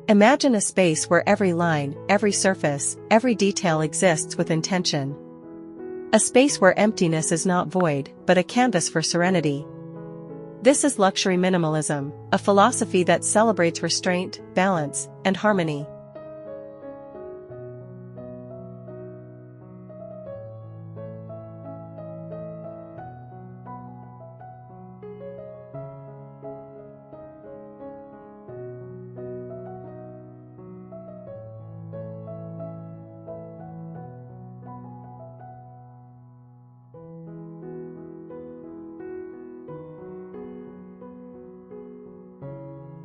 Imagine a space where every line, every surface, every detail exists with intention. A space where emptiness is not void, but a canvas for serenity. This is luxury minimalism, a philosophy that celebrates restraint, balance, and harmony.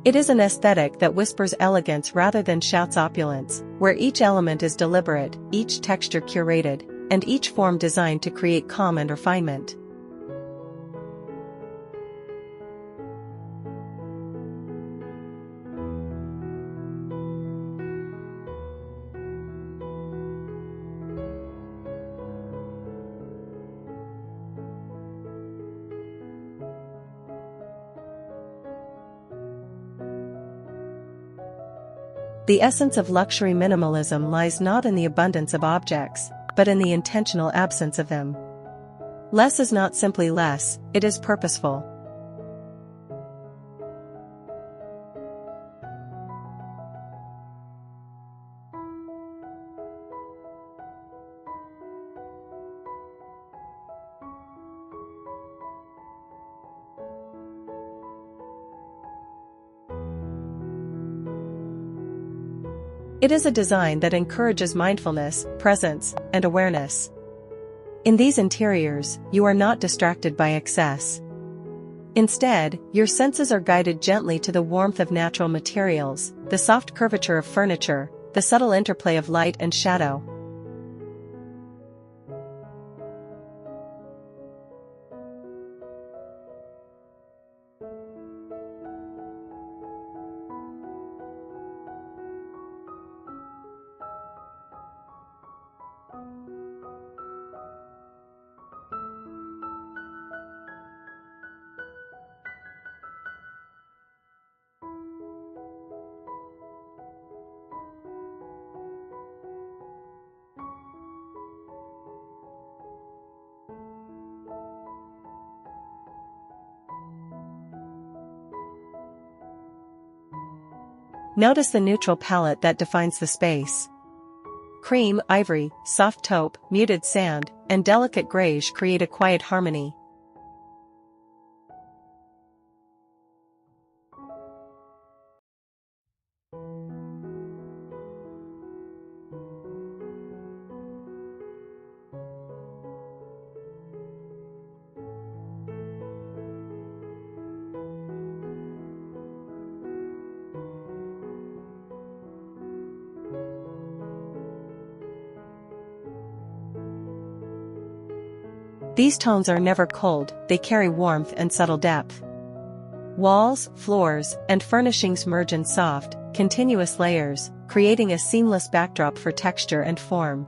It is an aesthetic that whispers elegance rather than shouts opulence, where each element is deliberate, each texture curated, and each form designed to create calm and refinement. The essence of luxury minimalism lies not in the abundance of objects, but in the intentional absence of them. Less is not simply less, it is purposeful. It is a design that encourages mindfulness, presence, and awareness. In these interiors, you are not distracted by excess. Instead, your senses are guided gently to the warmth of natural materials, the soft curvature of furniture, the subtle interplay of light and shadow. Notice the neutral palette that defines the space. Cream, ivory, soft taupe, muted sand, and delicate greige create a quiet harmony. These tones are never cold, they carry warmth and subtle depth. Walls, floors, and furnishings merge in soft, continuous layers, creating a seamless backdrop for texture and form.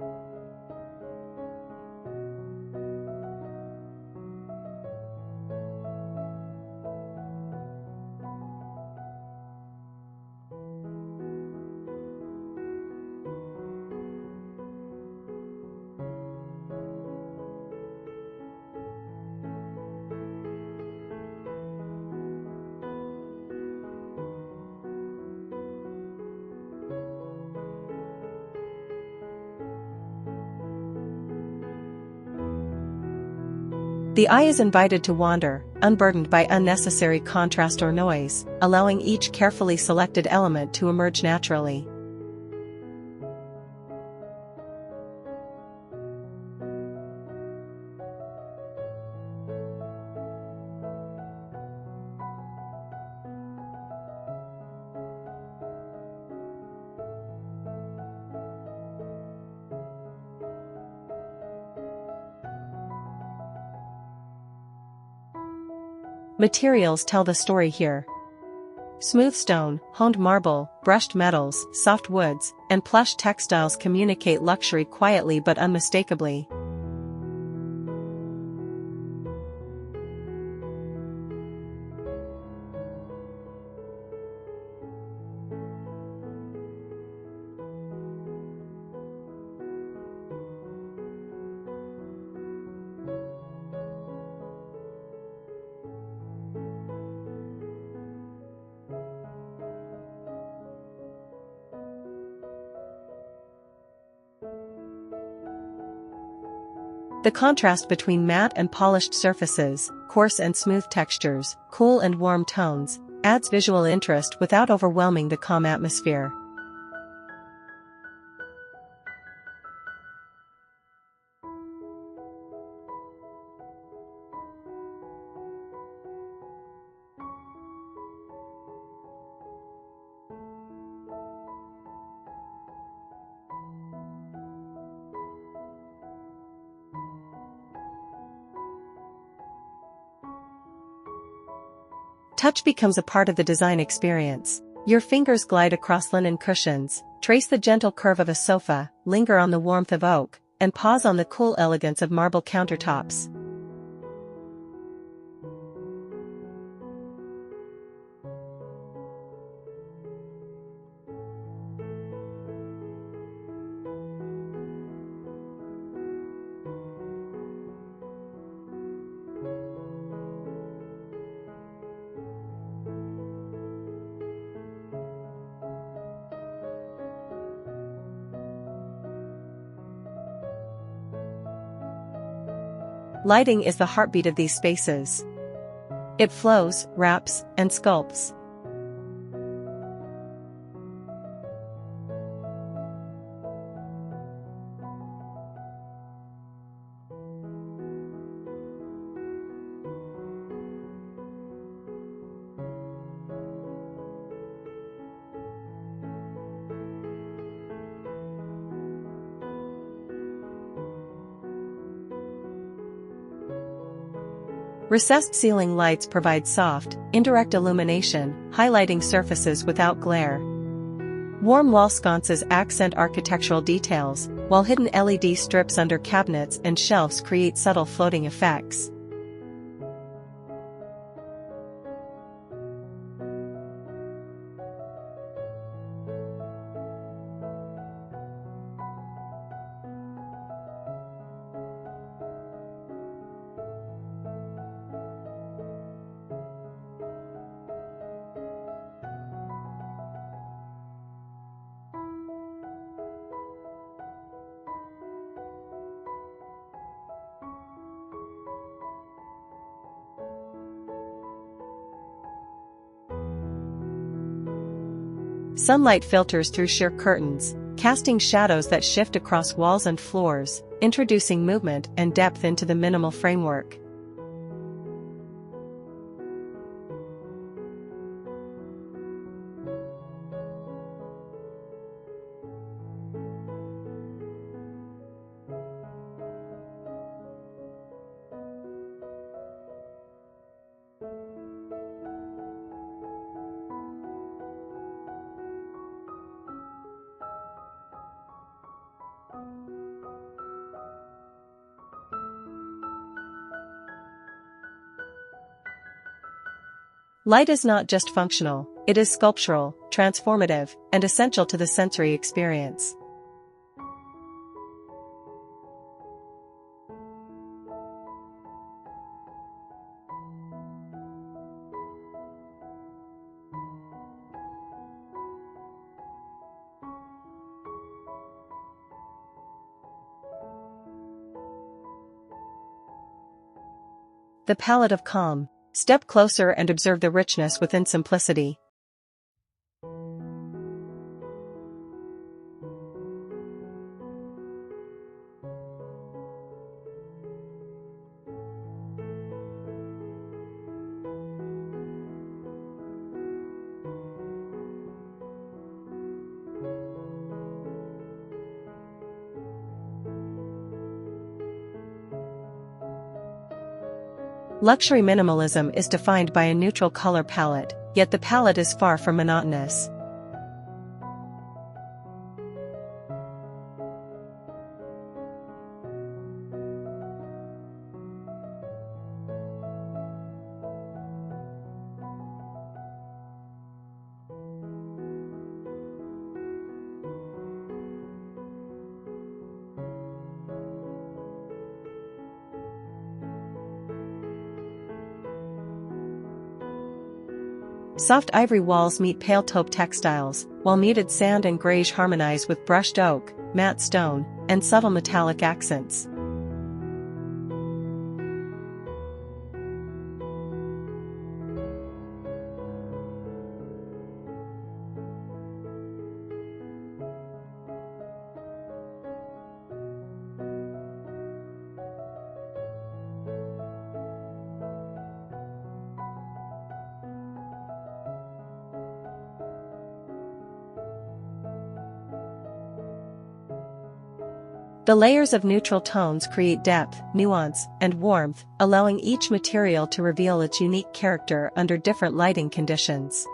The eye is invited to wander, unburdened by unnecessary contrast or noise, allowing each carefully selected element to emerge naturally. Materials tell the story here. Smooth stone, honed marble, brushed metals, soft woods, and plush textiles communicate luxury quietly but unmistakably. The contrast between matte and polished surfaces, coarse and smooth textures, cool and warm tones, adds visual interest without overwhelming the calm atmosphere. Touch becomes a part of the design experience. Your fingers glide across linen cushions, trace the gentle curve of a sofa, linger on the warmth of oak, and pause on the cool elegance of marble countertops. Lighting is the heartbeat of these spaces. It flows, wraps, and sculpts. Recessed ceiling lights provide soft, indirect illumination, highlighting surfaces without glare. Warm wall sconces accent architectural details, while hidden LED strips under cabinets and shelves create subtle floating effects. Sunlight filters through sheer curtains, casting shadows that shift across walls and floors, introducing movement and depth into the minimal framework. Light is not just functional, it is sculptural, transformative, and essential to the sensory experience. The palette of calm. Step closer and observe the richness within simplicity. Luxury minimalism is defined by a neutral color palette, yet the palette is far from monotonous. Soft ivory walls meet pale taupe textiles, while muted sand and greige harmonize with brushed oak, matte stone, and subtle metallic accents. The layers of neutral tones create depth, nuance, and warmth, allowing each material to reveal its unique character under different lighting conditions.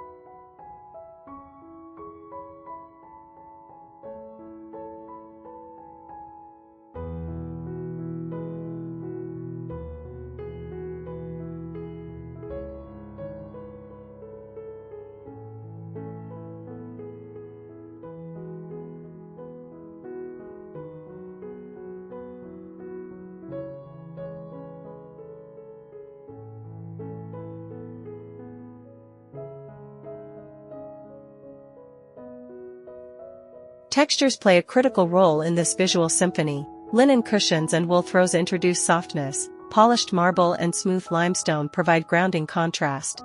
Textures play a critical role in this visual symphony. Linen cushions and wool throws introduce softness, polished marble and smooth limestone provide grounding contrast.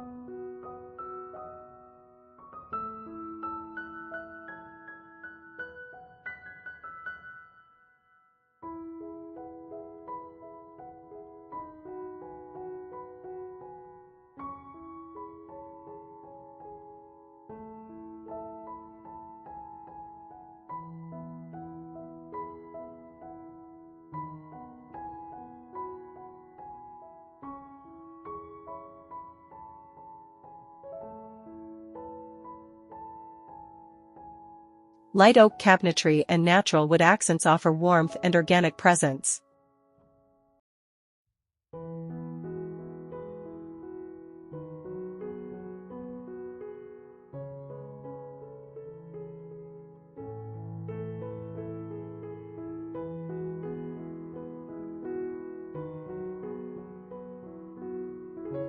Light oak cabinetry and natural wood accents offer warmth and organic presence.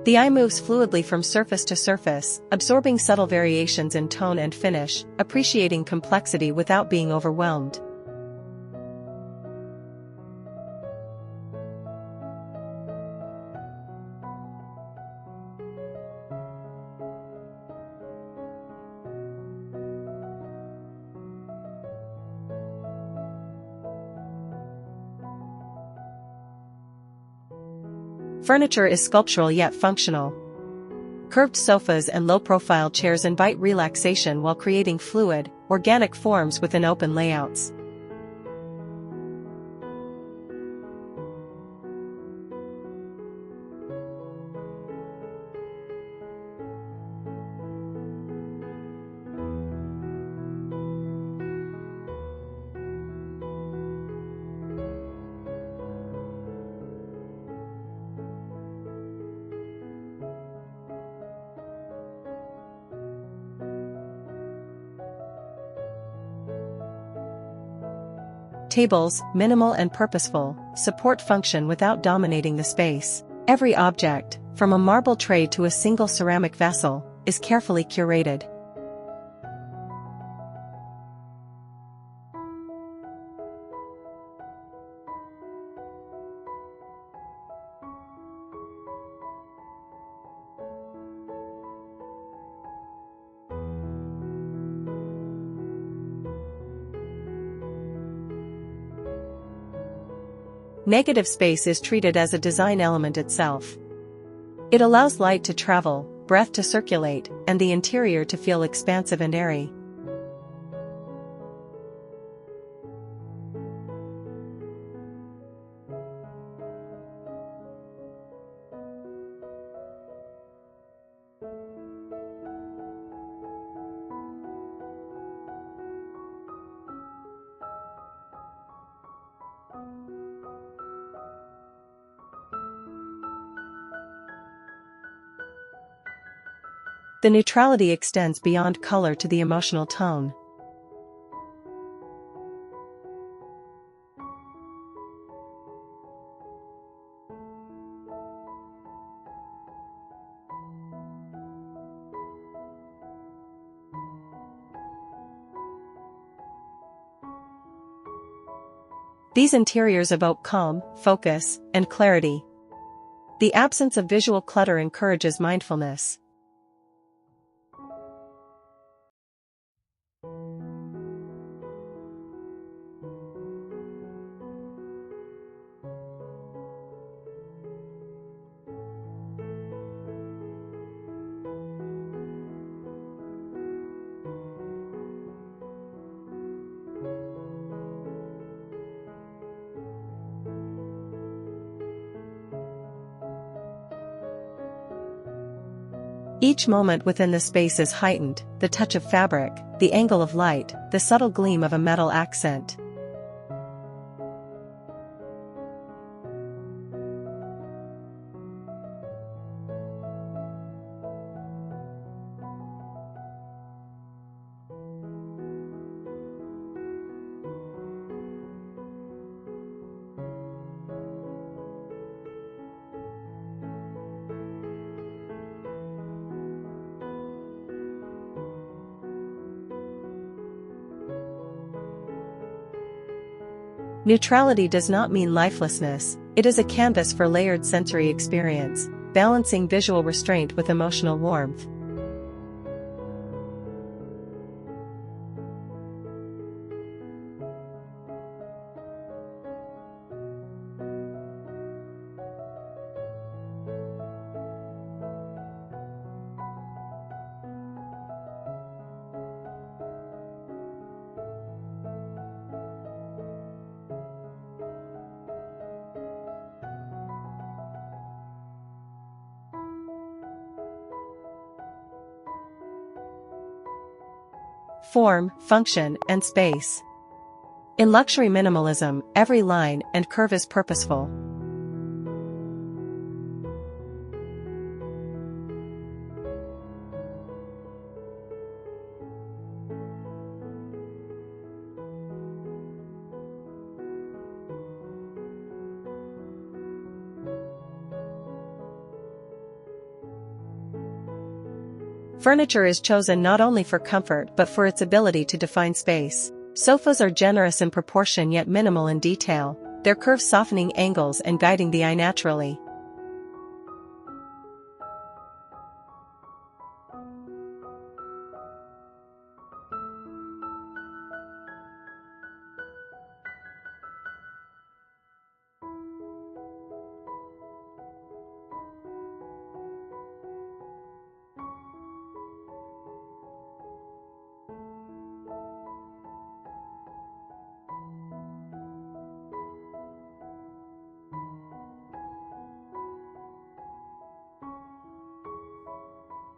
The eye moves fluidly from surface to surface, absorbing subtle variations in tone and finish, appreciating complexity without being overwhelmed. Furniture is sculptural yet functional. Curved sofas and low-profile chairs invite relaxation while creating fluid, organic forms within open layouts. Tables, minimal and purposeful, support function without dominating the space. Every object, from a marble tray to a single ceramic vessel, is carefully curated. Negative space is treated as a design element itself. It allows light to travel, breath to circulate, and the interior to feel expansive and airy. The neutrality extends beyond color to the emotional tone. These interiors evoke calm, focus, and clarity. The absence of visual clutter encourages mindfulness. Each moment within the space is heightened, the touch of fabric, the angle of light, the subtle gleam of a metal accent. Neutrality does not mean lifelessness, it is a canvas for layered sensory experience, balancing visual restraint with emotional warmth. Form, function, and space. In luxury minimalism, every line and curve is purposeful. Furniture is chosen not only for comfort but for its ability to define space. Sofas are generous in proportion yet minimal in detail, their curves softening angles and guiding the eye naturally.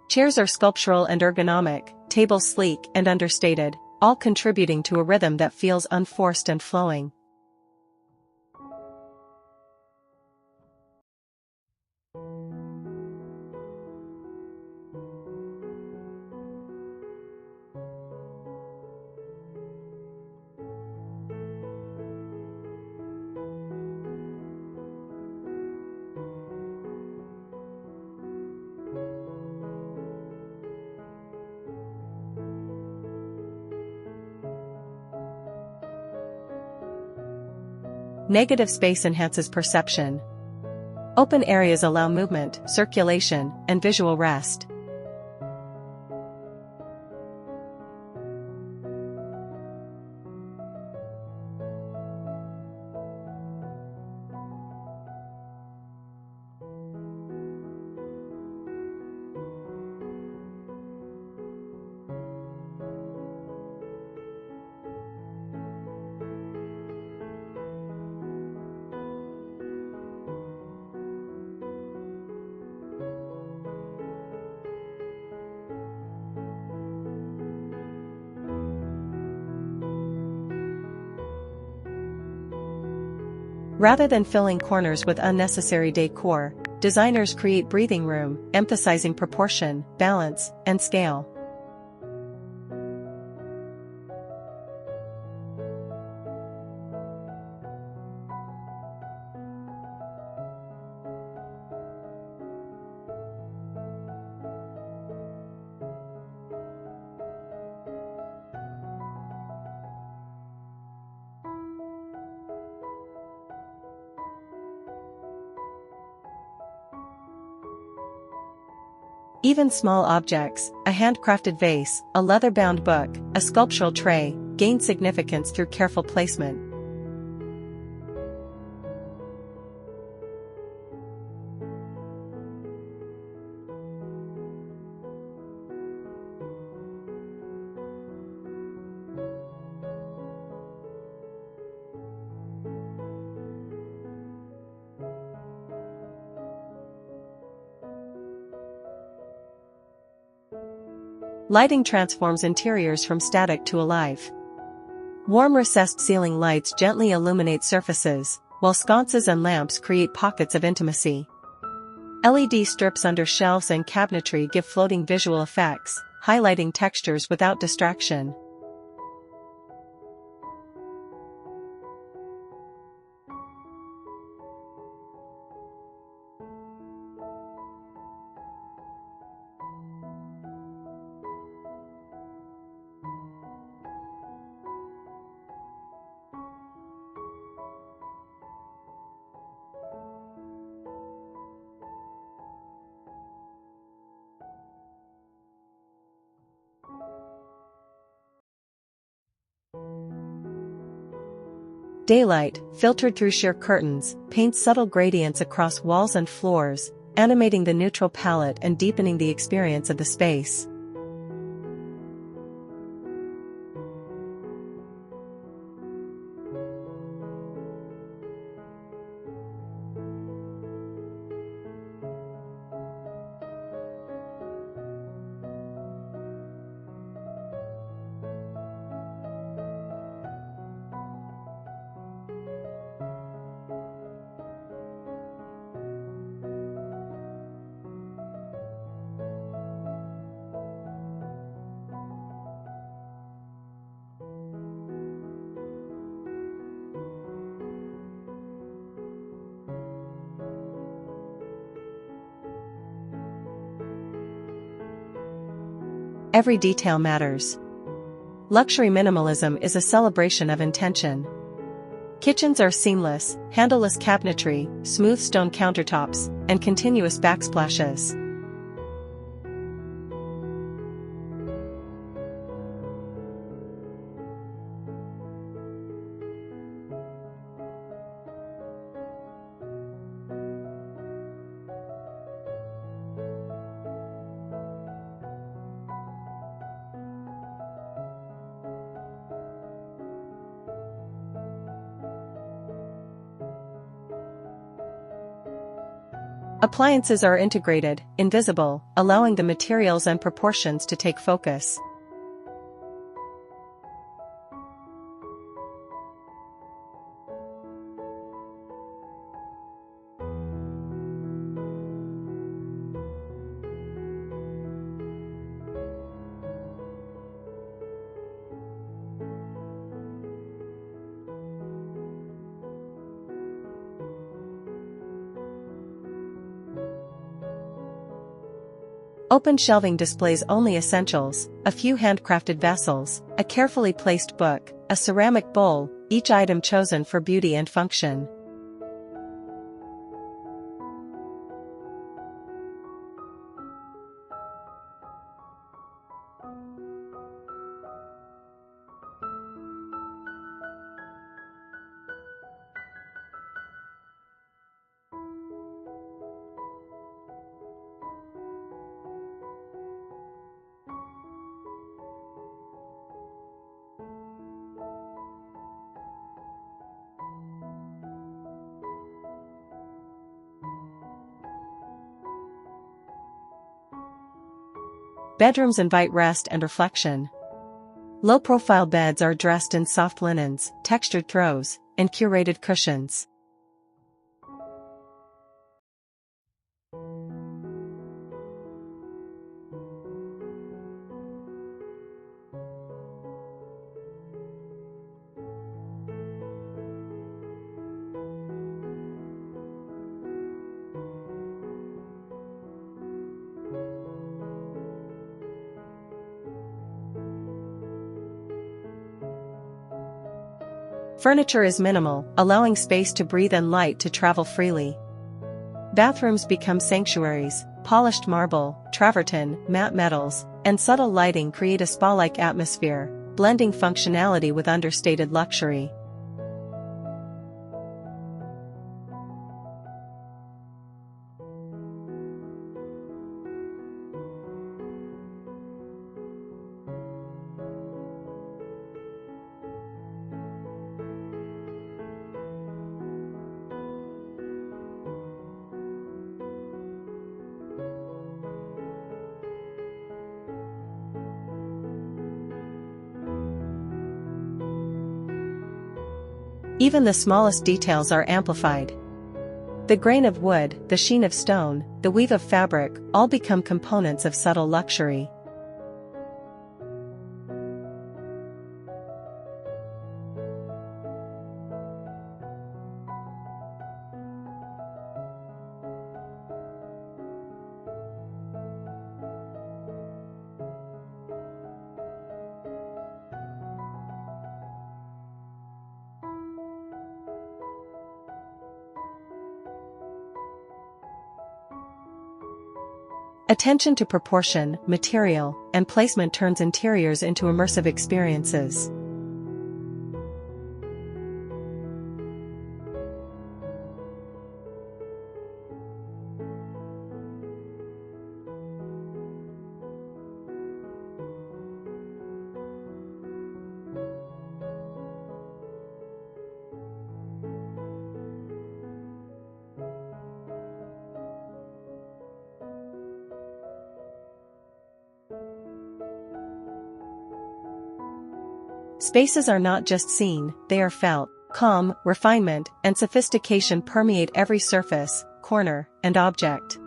Chairs are sculptural and ergonomic, tables sleek and understated, all contributing to a rhythm that feels unforced and flowing. Negative space enhances perception. Open areas allow movement, circulation, and visual rest. Rather than filling corners with unnecessary decor, designers create breathing room, emphasizing proportion, balance, and scale. Even small objects, a handcrafted vase, a leather-bound book, a sculptural tray, gain significance through careful placement. Lighting transforms interiors from static to alive. Warm recessed ceiling lights gently illuminate surfaces, while sconces and lamps create pockets of intimacy. LED strips under shelves and cabinetry give floating visual effects, highlighting textures without distraction. Daylight, filtered through sheer curtains, paints subtle gradients across walls and floors, animating the neutral palette and deepening the experience of the space. Every detail matters. Luxury minimalism is a celebration of intention. Kitchens are seamless, handleless cabinetry, smooth stone countertops, and continuous backsplashes. Appliances are integrated, invisible, allowing the materials and proportions to take focus. Open shelving displays only essentials, a few handcrafted vessels, a carefully placed book, a ceramic bowl, each item chosen for beauty and function. Bedrooms invite rest and reflection. Low-profile beds are dressed in soft linens, textured throws, and curated cushions. Furniture is minimal, allowing space to breathe and light to travel freely. Bathrooms become sanctuaries. Polished marble, travertine, matte metals, and subtle lighting create a spa-like atmosphere, blending functionality with understated luxury. Even the smallest details are amplified. The grain of wood, the sheen of stone, the weave of fabric, all become components of subtle luxury. Attention to proportion, material, and placement turns interiors into immersive experiences. Spaces are not just seen, they are felt. Calm, refinement, and sophistication permeate every surface, corner, and object.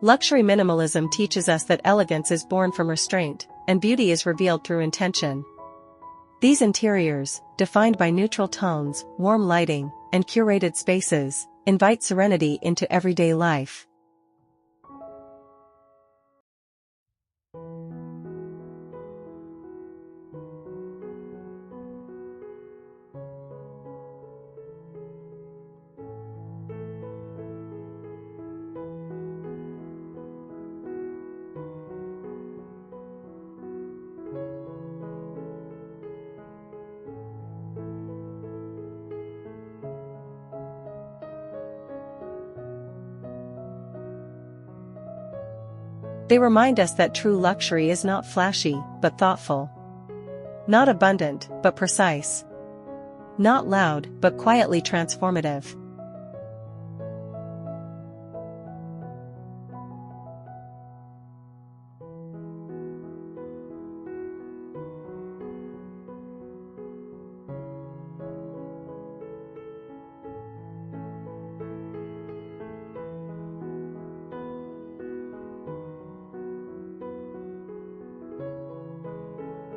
Luxury minimalism teaches us that elegance is born from restraint, and beauty is revealed through intention. These interiors, defined by neutral tones, warm lighting, and curated spaces, invite serenity into everyday life. They remind us that true luxury is not flashy, but thoughtful. Not abundant, but precise. Not loud, but quietly transformative.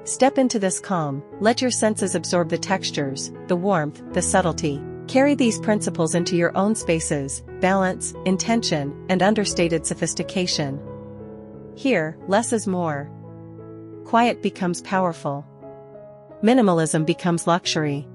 Step into this calm, let your senses absorb the textures, the warmth, the subtlety. Carry these principles into your own spaces: balance, intention, and understated sophistication. Here, less is more. Quiet becomes powerful. Minimalism becomes luxury.